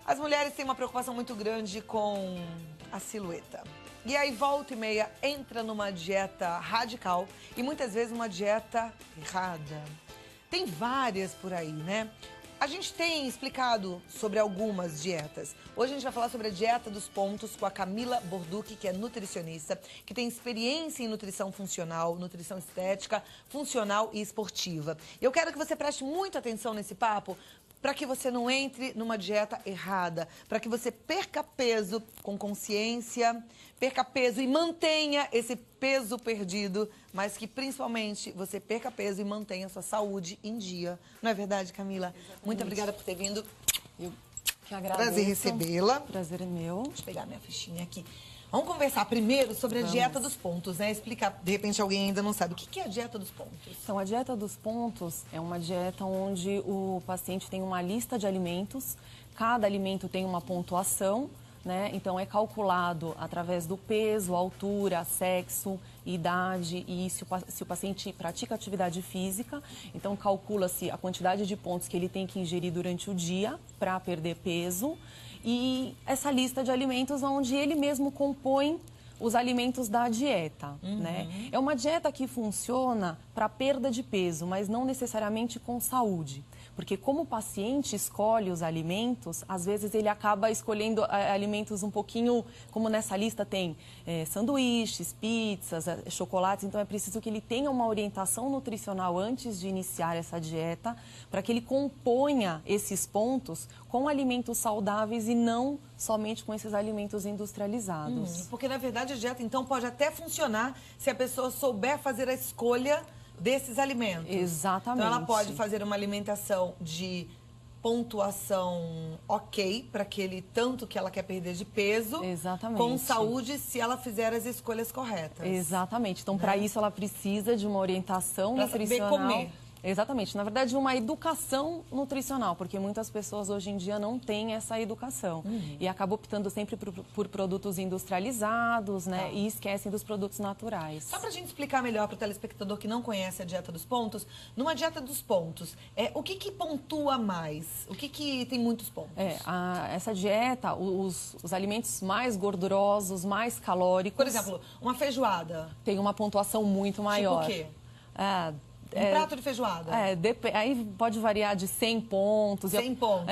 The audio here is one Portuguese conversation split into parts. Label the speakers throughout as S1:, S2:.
S1: As mulheres têm uma preocupação muito grande com a silhueta. E aí, volta e meia, entra numa dieta radical e muitas vezes uma dieta errada. Tem várias por aí, né? A gente tem explicado sobre algumas dietas. Hoje a gente vai falar sobre a dieta dos pontos com a Camila Borducchi, que é nutricionista, que tem experiência em nutrição funcional, nutrição estética, funcional e esportiva. Eu quero que você preste muita atenção nesse papo, para que você não entre numa dieta errada, para que você perca peso com consciência, perca peso e mantenha esse peso perdido, mas que principalmente você perca peso e mantenha a sua saúde em dia. Não é verdade, Camila?
S2: Exatamente.
S1: Muito obrigada por ter vindo.
S2: Eu que agradeço.
S1: Prazer recebê-la.
S2: Prazer é meu.
S1: Deixa eu pegar minha fichinha aqui. Vamos conversar primeiro sobre a dieta dos pontos, né? Explicar, de repente alguém ainda não sabe. O que é a dieta dos pontos?
S2: Então, a dieta dos pontos é uma dieta onde o paciente tem uma lista de alimentos, cada alimento tem uma pontuação, né? Então, é calculado através do peso, altura, sexo, idade e se o paciente pratica atividade física. Então, calcula-se a quantidade de pontos que ele tem que ingerir durante o dia para perder peso. E essa lista de alimentos onde ele mesmo compõe os alimentos da dieta, né? É uma dieta que funciona para perda de peso, mas não necessariamente com saúde. Porque como o paciente escolhe os alimentos, às vezes ele acaba escolhendo alimentos um pouquinho, como nessa lista tem sanduíches, pizzas, chocolates. Então é preciso que ele tenha uma orientação nutricional antes de iniciar essa dieta, para que ele componha esses pontos com alimentos saudáveis e não somente com esses alimentos industrializados.
S1: Porque na verdade a dieta então pode até funcionar se a pessoa souber fazer a escolha desses alimentos.
S2: Exatamente.
S1: Então ela pode fazer uma alimentação de pontuação ok para aquele tanto que ela quer perder de peso.
S2: Exatamente.
S1: Com saúde, se ela fizer as escolhas corretas.
S2: Exatamente. Então, para isso, ela precisa de uma orientação nutricional.
S1: Saber comer.
S2: Exatamente. Na verdade, uma educação nutricional, porque muitas pessoas hoje em dia não têm essa educação. E acabam optando sempre por produtos industrializados, né? E esquecem dos produtos naturais.
S1: Só pra gente explicar melhor para o telespectador que não conhece a dieta dos pontos, numa dieta dos pontos, o que pontua mais? O que tem muitos pontos?
S2: Essa dieta, os alimentos mais gordurosos, mais calóricos...
S1: Por exemplo, uma feijoada.
S2: Tem uma pontuação muito maior.
S1: Tipo o quê? Um prato de feijoada?
S2: Aí pode variar de 100 pontos.
S1: 100 pontos.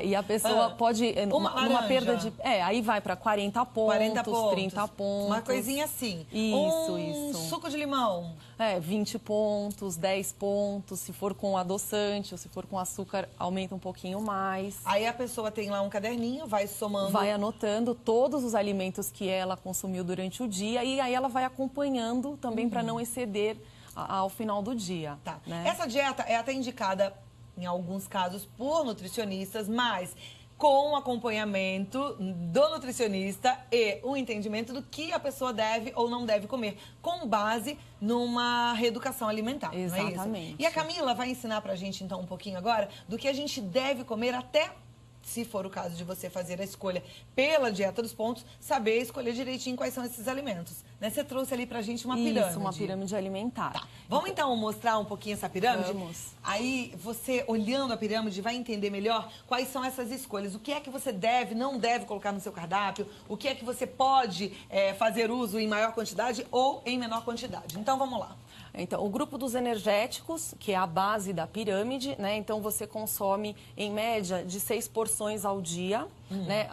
S2: E a pessoa pode... Numa perda de... aí vai para 40 pontos, 30 pontos.
S1: Uma coisinha assim.
S2: Isso.
S1: Suco de limão.
S2: 20 pontos, 10 pontos. Se for com adoçante ou se for com açúcar, aumenta um pouquinho mais.
S1: Aí a pessoa tem lá um caderninho, vai somando...
S2: Vai anotando todos os alimentos que ela consumiu durante o dia e aí ela vai acompanhando também para não exceder ao final do dia.
S1: Tá.
S2: Né?
S1: Essa dieta é até indicada, em alguns casos, por nutricionistas, mas com acompanhamento do nutricionista e o entendimento do que a pessoa deve ou não deve comer, com base numa reeducação alimentar.
S2: Exatamente.
S1: Não é isso? E a Camila vai ensinar pra gente, então, um pouquinho agora do que a gente deve comer até... se for o caso de você fazer a escolha pela dieta dos pontos, saber escolher direitinho quais são esses alimentos. Né? Você trouxe ali pra gente uma pirâmide.
S2: Isso, uma pirâmide alimentar.
S1: Tá. Vamos então mostrar um pouquinho essa pirâmide?
S2: Vamos.
S1: Aí você, olhando a pirâmide, vai entender melhor quais são essas escolhas. O que é que você deve, não deve colocar no seu cardápio. O que é que você pode fazer uso em maior quantidade ou em menor quantidade. Então, vamos lá.
S2: Então, o grupo dos energéticos, que é a base da pirâmide, né? Então, você consome, em média, de 6 porções ao dia, né?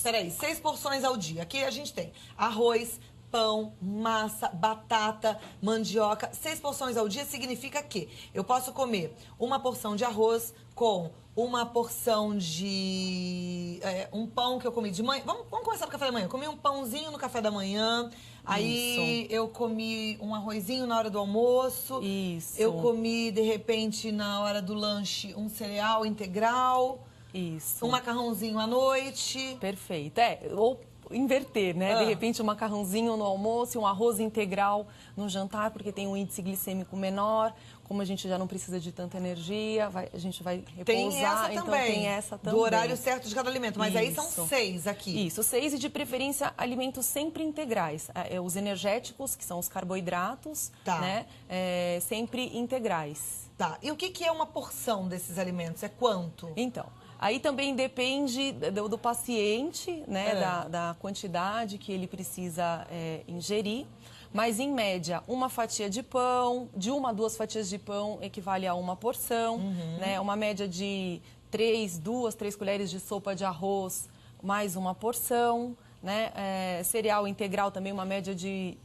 S1: Peraí, 6 porções ao dia. Aqui a gente tem arroz, pão, massa, batata, mandioca. 6 porções ao dia significa que eu posso comer uma porção de arroz com uma porção de... um pão que eu comi de manhã. Vamos começar do café da manhã. Eu comi um pãozinho no café da manhã. Aí eu comi um arrozinho na hora do almoço.
S2: Isso.
S1: Eu comi, de repente, na hora do lanche, um cereal integral.
S2: Isso.
S1: Um macarrãozinho à noite.
S2: Perfeito. Ou inverter, né? De repente, um macarrãozinho no almoço e um arroz integral no jantar, porque tem um índice glicêmico menor. Como a gente já não precisa de tanta energia, a gente vai repousar.
S1: Tem essa
S2: então
S1: também,
S2: tem essa também.
S1: Do horário certo de cada alimento. Mas aí são
S2: Isso.
S1: 6 aqui.
S2: Isso, 6 e de preferência alimentos sempre integrais. Os energéticos, que são os carboidratos, né? Sempre integrais.
S1: Tá. E o que é uma porção desses alimentos? É quanto?
S2: Então, Aí também depende do paciente, né, da quantidade que ele precisa ingerir. Mas, em média, uma fatia de pão, de 1 a 2 fatias de pão equivale a uma porção, né? Uma média de 2, 3 colheres de sopa de arroz, mais uma porção, né? Cereal integral também, uma média de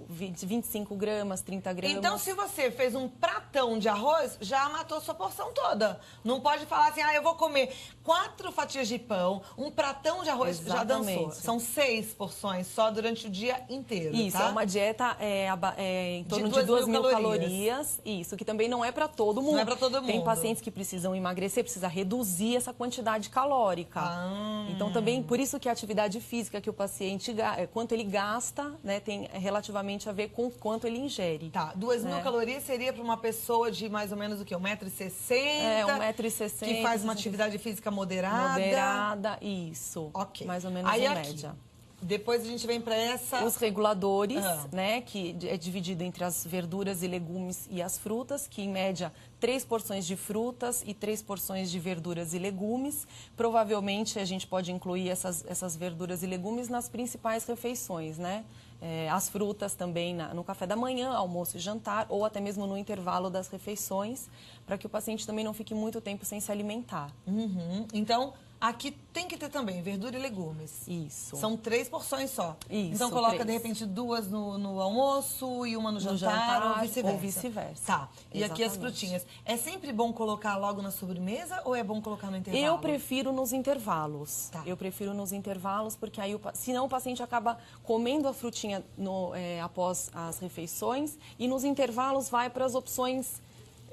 S2: 25 gramas, 30 gramas.
S1: Então, se você fez um pratão de arroz, já matou sua porção toda. Não pode falar assim, eu vou comer 4 fatias de pão, um pratão de arroz,
S2: Exatamente.
S1: já dançou. São 6 porções só durante o dia inteiro,
S2: Isso,
S1: tá?
S2: é uma dieta em torno de 2.000 calorias. Isso, que também não é para todo mundo.
S1: Não é para todo mundo.
S2: Tem pacientes que precisam emagrecer, precisa reduzir essa quantidade calórica. Então, também, por isso que a atividade física que o paciente, quanto ele gasta, né, tem relativamente a ver com quanto ele ingere.
S1: Tá, 2.000 calorias seria para uma pessoa de mais ou menos o quê? 1,60 m?
S2: 1,60 m.
S1: Que faz uma atividade física moderada.
S2: Moderada, isso.
S1: Ok.
S2: Mais ou menos
S1: aí,
S2: em
S1: aqui,
S2: média.
S1: Depois a gente vem para essa...
S2: Os reguladores, né, que é dividido entre as verduras e legumes e as frutas, que em média 3 porções de frutas e 3 porções de verduras e legumes. Provavelmente a gente pode incluir essas verduras e legumes nas principais refeições, né? As frutas também no café da manhã, almoço e jantar, ou até mesmo no intervalo das refeições, para que o paciente também não fique muito tempo sem se alimentar.
S1: Então, aqui tem que ter também verdura e legumes.
S2: Isso.
S1: São 3 porções só.
S2: Isso,
S1: então, coloca,
S2: 3.
S1: de repente, 2 no almoço e uma no jantar, ou vice-versa. Tá. E
S2: Exatamente.
S1: aqui as frutinhas. É sempre bom colocar logo na sobremesa ou é bom colocar no intervalo?
S2: Eu prefiro nos intervalos.
S1: Tá.
S2: Eu prefiro nos intervalos, porque aí, senão o paciente acaba comendo a frutinha após as refeições e nos intervalos vai para as opções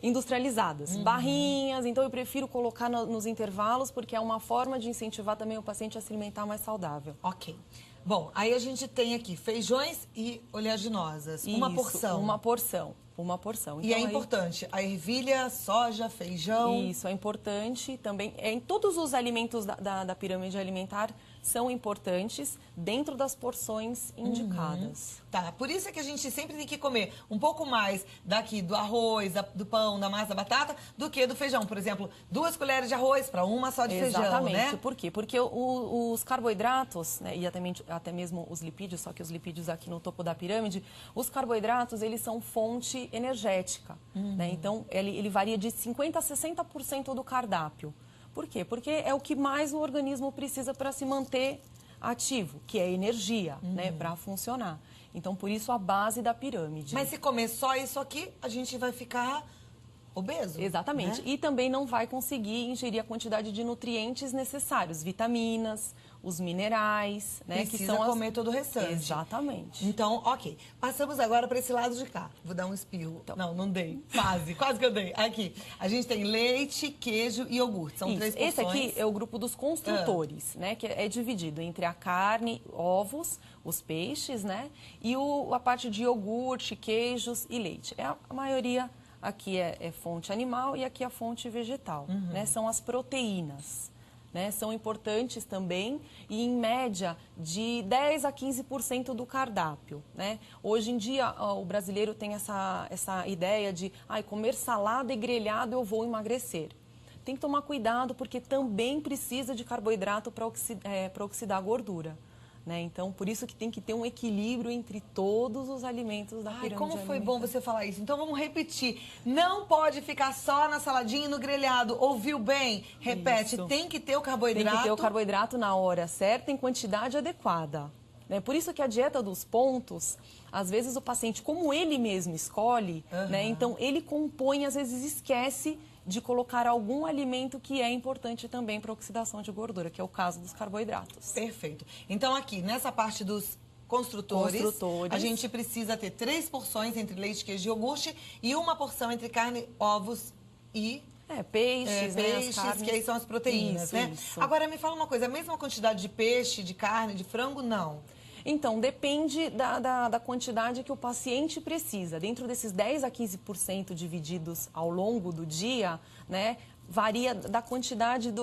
S2: industrializadas, barrinhas. Então, eu prefiro colocar nos intervalos, porque é uma forma de incentivar também o paciente a se alimentar mais saudável.
S1: Ok. Bom, aí a gente tem aqui feijões e oleaginosas. Uma
S2: Isso,
S1: porção.
S2: Uma porção. Uma porção.
S1: E
S2: então,
S1: é importante, a ervilha, soja, feijão...
S2: Isso, é importante também. Em todos os alimentos da pirâmide alimentar são importantes dentro das porções indicadas.
S1: Tá, por isso é que a gente sempre tem que comer um pouco mais daqui do arroz, do pão, da massa, da batata, do que do feijão. Por exemplo, 2 colheres de arroz para uma só de feijão, né?
S2: Exatamente. Por quê? Porque os carboidratos, né, e até mesmo os lipídios, só que os lipídios aqui no topo da pirâmide, os carboidratos, eles são fonte energética, né? Então, ele varia de 50% a 60% do cardápio. Por quê? Porque é o que mais o organismo precisa para se manter ativo, que é energia, né, para funcionar. Então, por isso, a base da pirâmide.
S1: Mas se comer só isso aqui, a gente vai ficar obeso.
S2: Exatamente.
S1: Né?
S2: E também não vai conseguir ingerir a quantidade de nutrientes necessários, vitaminas, os minerais, né?
S1: Precisa
S2: que são
S1: comer todo o restante.
S2: Exatamente.
S1: Então, ok. Passamos agora para esse lado de cá. Vou dar um espirro. Então. Não dei. Quase que eu dei. Aqui. A gente tem leite, queijo e iogurte. São 3 porções.
S2: Esse aqui é o grupo dos construtores, né? Que é dividido entre a carne, ovos, os peixes, né? E a parte de iogurte, queijos e leite. A maioria aqui é fonte animal e aqui é a fonte vegetal, né? São as proteínas. Né, são importantes também e, em média, de 10% a 15% do cardápio. Né? Hoje em dia, o brasileiro tem essa ideia de comer salada e grelhado eu vou emagrecer. Tem que tomar cuidado porque também precisa de carboidrato para oxidar a gordura. Né? Então, por isso que tem que ter um equilíbrio entre todos os alimentos da pirâmide alimentar.
S1: Como foi bom você falar isso. Então, vamos repetir. Não pode ficar só na saladinha e no grelhado. Ouviu bem? Repete.
S2: Isso.
S1: Tem que ter o carboidrato.
S2: Tem que ter o carboidrato na hora certa, em quantidade adequada. Né? Por isso que a dieta dos pontos, às vezes o paciente, como ele mesmo escolhe, né? Então ele compõe, às vezes esquece de colocar algum alimento que é importante também para a oxidação de gordura, que é o caso dos carboidratos.
S1: Perfeito. Então, aqui, nessa parte dos construtores, a gente precisa ter 3 porções entre leite, queijo e iogurte e uma porção entre carne, ovos e...
S2: Peixes, né,
S1: peixes,
S2: as carnes.
S1: Que aí são as proteínas,
S2: Isso,
S1: né?
S2: isso.
S1: Agora, me fala uma coisa, a mesma quantidade de peixe, de carne, de frango, não?
S2: Então, depende da quantidade que o paciente precisa. Dentro desses 10% a 15% divididos ao longo do dia, né, varia da quantidade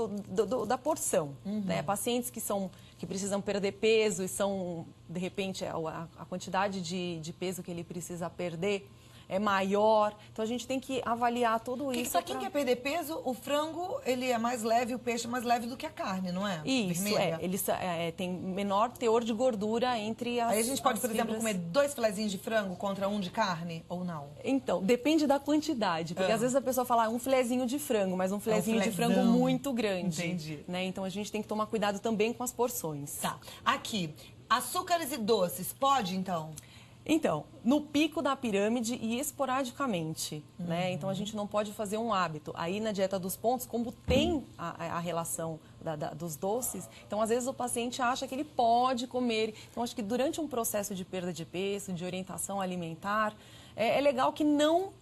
S2: da porção. Né? Pacientes que precisam perder peso e são, de repente, a quantidade de peso que ele precisa perder é maior. Então, a gente tem que avaliar tudo isso.
S1: Pra quem quer perder peso, o frango, ele é mais leve, o peixe é mais leve do que a carne, não é?
S2: Isso,
S1: vermelha.
S2: Ele tem menor teor de gordura entre as
S1: Aí a gente pode, por exemplo,
S2: fibras.
S1: comer 2 filezinhos de frango contra 1 de carne, ou não?
S2: Então, depende da quantidade. Porque às vezes a pessoa fala um filezinho de frango, mas um filezinho de frango muito grande.
S1: Entendi.
S2: Né? Então, a gente tem que tomar cuidado também com as porções.
S1: Tá. Aqui, açúcares e doces, pode, então?
S2: Então, no pico da pirâmide e esporadicamente, né? Então, a gente não pode fazer um hábito. Aí, na dieta dos pontos, como tem a relação dos doces, então, às vezes, o paciente acha que ele pode comer. Então, acho que durante um processo de perda de peso, de orientação alimentar, é legal que não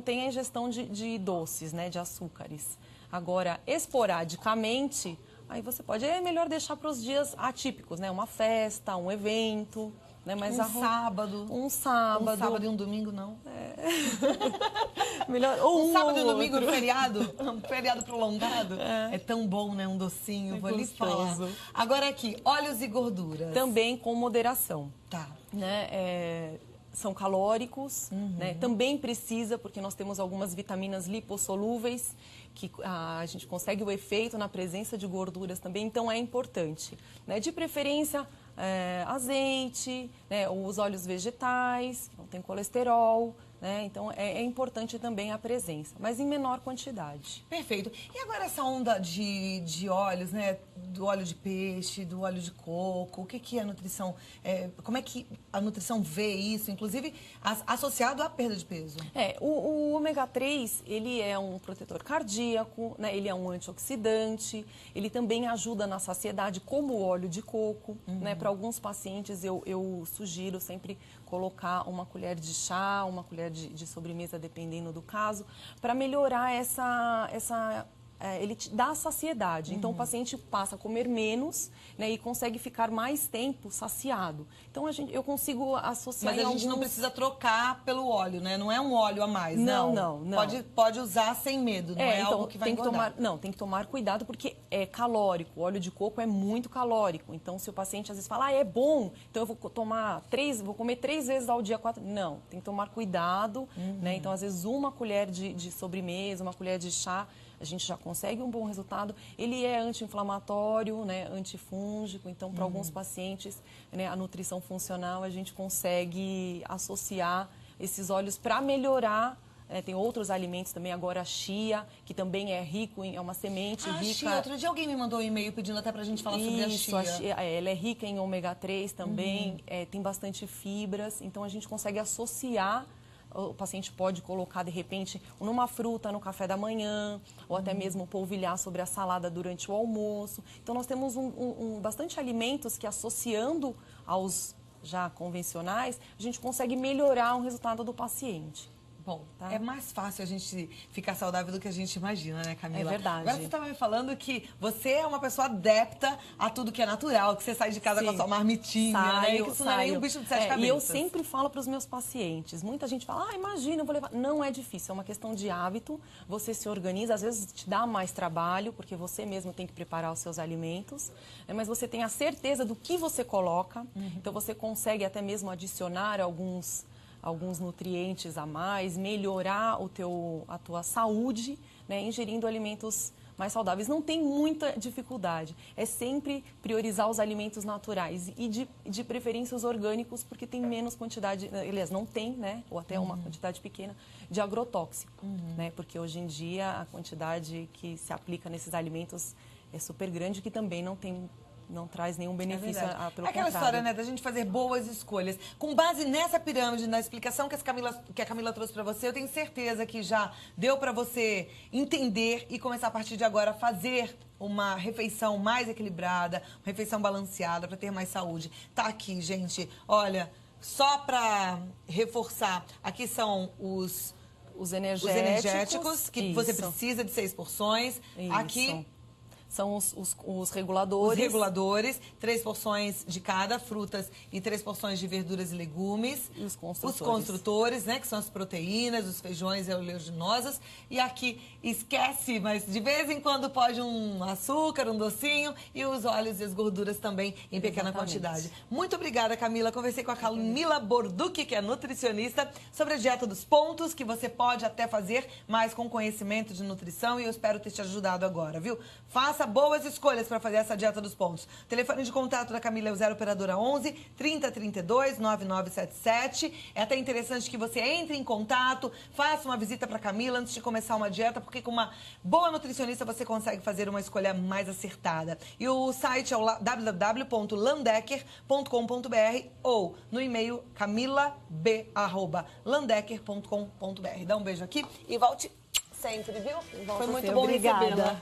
S2: tenha ingestão de doces, né? De açúcares. Agora, esporadicamente, aí você pode... É melhor deixar para os dias atípicos, né? Uma festa, um evento... Né? Mas
S1: sábado.
S2: Um sábado.
S1: Um sábado e um domingo, não.
S2: Melhor, ou
S1: um sábado e um domingo,
S2: outro.
S1: feriado. Um feriado prolongado. É tão bom, né? Um docinho, vou lhe falar. Agora aqui, óleos e gorduras.
S2: Também com moderação.
S1: Tá.
S2: Né? São calóricos, né? Também precisa, porque nós temos algumas vitaminas lipossolúveis, que a gente consegue o efeito na presença de gorduras também, então é importante. Né? De preferência, azeite, né? Os óleos vegetais, que não tem colesterol, né? Então é importante também a presença, mas em menor quantidade.
S1: Perfeito. E agora essa onda de óleos, né? Do óleo de peixe, do óleo de coco, o que é a nutrição? Como é que a nutrição vê isso, inclusive associado à perda de peso?
S2: O ômega 3, ele é um protetor cardíaco, né? Ele é um antioxidante, ele também ajuda na saciedade, como o óleo de coco, né? Para alguns pacientes eu sugiro sempre colocar uma colher de chá, uma colher de sobremesa, dependendo do caso, para melhorar ele te dá saciedade. Então, o paciente passa a comer menos, né, e consegue ficar mais tempo saciado. Então, eu consigo associar...
S1: Mas a gente não precisa trocar pelo óleo, né? Não é um óleo a mais, não.
S2: Não.
S1: Pode usar sem medo, não é
S2: então,
S1: algo que vai engordar.
S2: Tem que tomar cuidado porque é calórico. O óleo de coco é muito calórico. Então, se o paciente às vezes fala, é bom, então eu vou comer 3 vezes ao dia, 4... Não, tem que tomar cuidado, né? Então, às vezes, uma colher de sobremesa, uma colher de chá, a gente já consegue um bom resultado. Ele é anti-inflamatório, né, antifúngico, então para alguns pacientes, né, a nutrição funcional a gente consegue associar esses óleos para melhorar. Tem outros alimentos também, agora a chia, que também é rico, é uma semente rica.
S1: Chia, outro dia alguém me mandou um e-mail pedindo até pra gente falar sobre a chia.
S2: Ela é rica em ômega 3 também, tem bastante fibras, então a gente consegue associar. O paciente pode colocar, de repente, numa fruta no café da manhã, ou até mesmo polvilhar sobre a salada durante o almoço. Então, nós temos bastante alimentos que, associando aos já convencionais, a gente consegue melhorar o resultado do paciente.
S1: Bom, é mais fácil a gente ficar saudável do que a gente imagina, né, Camila?
S2: É verdade.
S1: Agora você estava me falando que você é uma pessoa adepta a tudo que é natural, que você sai de casa com a sua marmitinha, né? E que isso não é nem um bicho de 7 cabeças.
S2: E eu sempre falo para os meus pacientes, muita gente fala, imagina, eu vou levar... Não é difícil, é uma questão de hábito, você se organiza, às vezes te dá mais trabalho, porque você mesmo tem que preparar os seus alimentos, né? Mas você tem a certeza do que você coloca, então você consegue até mesmo adicionar alguns nutrientes a mais, melhorar a tua saúde, né, ingerindo alimentos mais saudáveis. Não tem muita dificuldade. É sempre priorizar os alimentos naturais e de preferência os orgânicos, porque tem menos quantidade, aliás, não tem, né, ou até uma quantidade pequena de agrotóxico, né, porque hoje em dia a quantidade que se aplica nesses alimentos é super grande, que também não traz nenhum benefício, pelo contrário.
S1: É aquela história, né, da gente fazer boas escolhas. Com base nessa pirâmide, na explicação que a Camila trouxe pra você, eu tenho certeza que já deu pra você entender e começar a partir de agora a fazer uma refeição mais equilibrada, uma refeição balanceada pra ter mais saúde. Tá aqui, gente. Olha, só pra reforçar, aqui são os
S2: energéticos
S1: que você precisa de 6 porções.
S2: Isso.
S1: Aqui
S2: são os reguladores.
S1: Os reguladores, 3 porções de cada, frutas e 3 porções de verduras e legumes.
S2: E os construtores.
S1: Os construtores, né, que são as proteínas, os feijões e oleaginosas. E aqui, esquece, mas de vez em quando pode um açúcar, um docinho e os óleos e as gorduras também em pequena quantidade. Muito obrigada, Camila. Conversei com a Camila Borducchi, que é nutricionista, sobre a dieta dos pontos, que você pode até fazer, mas com conhecimento de nutrição, e eu espero ter te ajudado agora, viu? Faça boas escolhas para fazer essa dieta dos pontos. O telefone de contato da Camila é o 0 operadora 11 3032 9977. É até interessante que você entre em contato, faça uma visita para Camila antes de começar uma dieta, porque com uma boa nutricionista você consegue fazer uma escolha mais acertada. E o site é o www.landecker.com.br ou no e-mail camilab@landecker.com.br. Dá um beijo aqui e volte sempre, viu? Foi muito bom recebê-la.